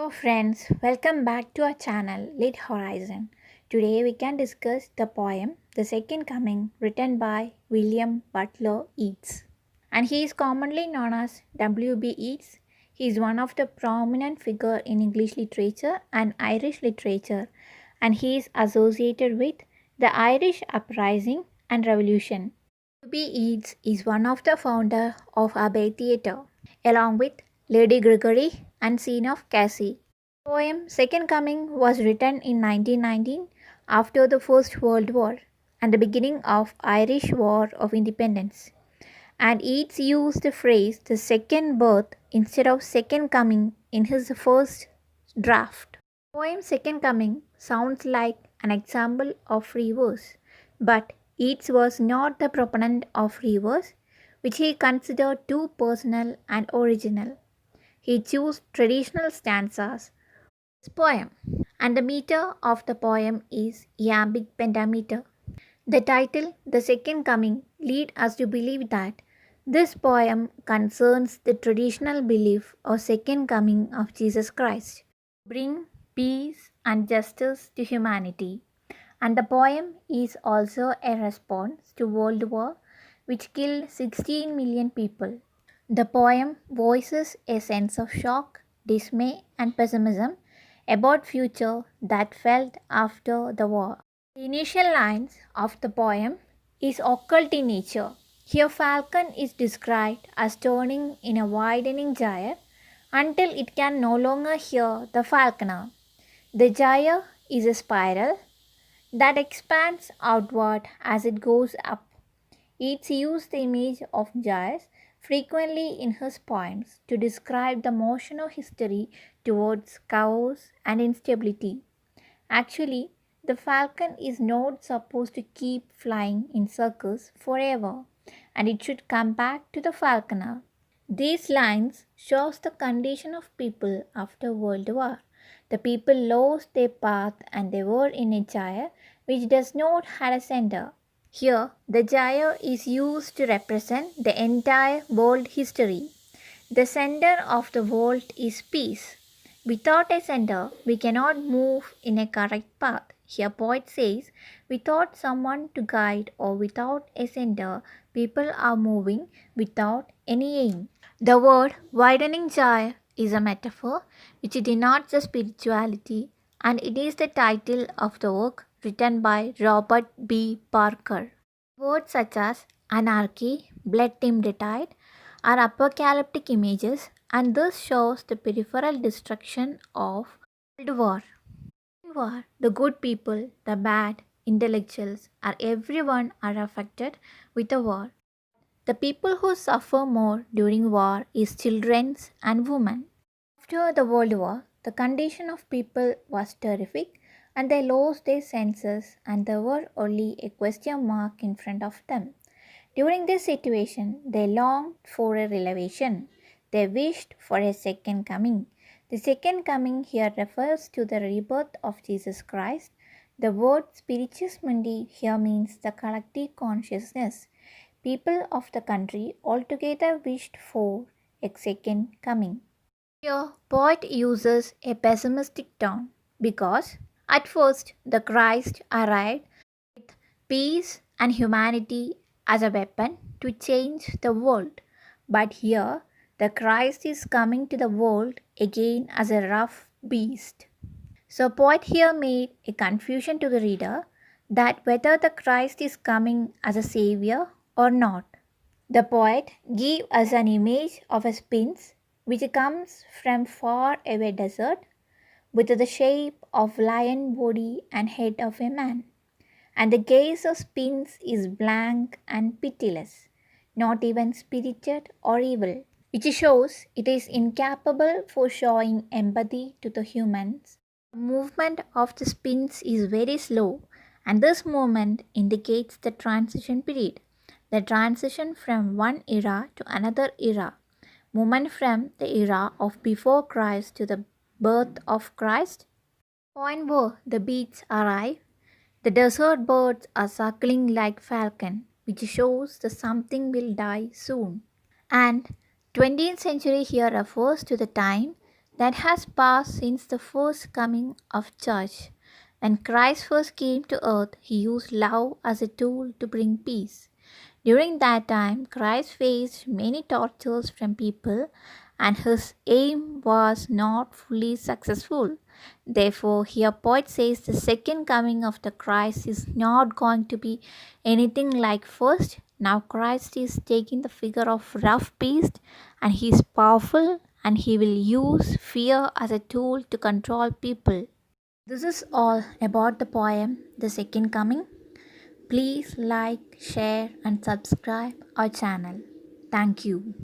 Hello friends, welcome back to our channel Lit Horizon. Today we can discuss the poem The Second Coming written by William Butler Yeats. And he is commonly known as W B Yeats. He is one of the prominent figure in English literature and Irish literature, and he is associated with the Irish Uprising and Revolution. W B Yeats is one of the founder of Abbey Theatre, along with Lady Gregory and Scene of Cassie. The poem Second Coming was written in 1919 after the First World War and the beginning of Irish War of Independence. And Yeats used the phrase the second birth instead of second coming in his first draft. The poem Second Coming sounds like an example of free verse, but Yeats was not the proponent of free verse, which he considered too personal and original. He chose traditional stanzas in his poem, and the meter of the poem is iambic pentameter. The title, The Second Coming, leads us to believe that this poem concerns the traditional belief of second coming of Jesus Christ, bring peace and justice to humanity. And the poem is also a response to World War, which killed 16 million people. The poem voices a sense of shock, dismay, and pessimism about future that felt after the war. The initial lines of the poem is occult in nature. Here falcon is described as turning in a widening gyre until it can no longer hear the falconer. The gyre is a spiral that expands outward as it goes up. Yeats used the image of gyres frequently in his poems to describe the motion of history towards chaos and instability. Actually, the falcon is not supposed to keep flying in circles forever, and it should come back to the falconer. These lines shows the condition of people after World War. The people lost their path and they were in a gyre which does not have a center. Here, the gyre is used to represent the entire world history. The center of the world is peace. Without a center, we cannot move in a correct path. Here, poet says, without someone to guide or without a center, people are moving without any aim. The word widening gyre is a metaphor which denotes the spirituality, and it is the title of the work written by Robert B. Parker. Words such as anarchy, blood-timid tide are apocalyptic images, and this shows the peripheral destruction of World War. The good people, the bad, intellectuals, or everyone are affected with the war. The people who suffer more during war is children and women. After the World War, the condition of people was terrific and they lost their senses and there were only a question mark in front of them. During this situation, they longed for a revelation. They wished for a second coming. The second coming here refers to the rebirth of Jesus Christ. The word spiritus mundi here means the collective consciousness. People of the country altogether wished for a second coming. Here, poet uses a pessimistic tone because at first the Christ arrived with peace and humanity as a weapon to change the world. But here, the Christ is coming to the world again as a rough beast. So, poet here made a confusion to the reader that whether the Christ is coming as a savior or not. The poet gave us an image of a sphinx which comes from far away desert with the shape of lion body and head of a man. And the gaze of sphinx is blank and pitiless, not even spirited or evil, which shows it is incapable for showing empathy to the humans. The movement of the sphinx is very slow, and this movement indicates the transition period, the transition from one era to another era, movement from the era of before Christ to the birth of Christ. Point where the beats arrive, the desert birds are circling like falcon, which shows that something will die soon. And 20th century here refers to the time that has passed since the first coming of church. When Christ first came to earth, he used love as a tool to bring peace. During that time, Christ faced many tortures from people, and his aim was not fully successful. Therefore, here poet says the second coming of the Christ is not going to be anything like first. Now Christ is taking the figure of rough beast, and he is powerful, and he will use fear as a tool to control people. This is all about the poem The Second Coming. Please like, share, and subscribe our channel. Thank you.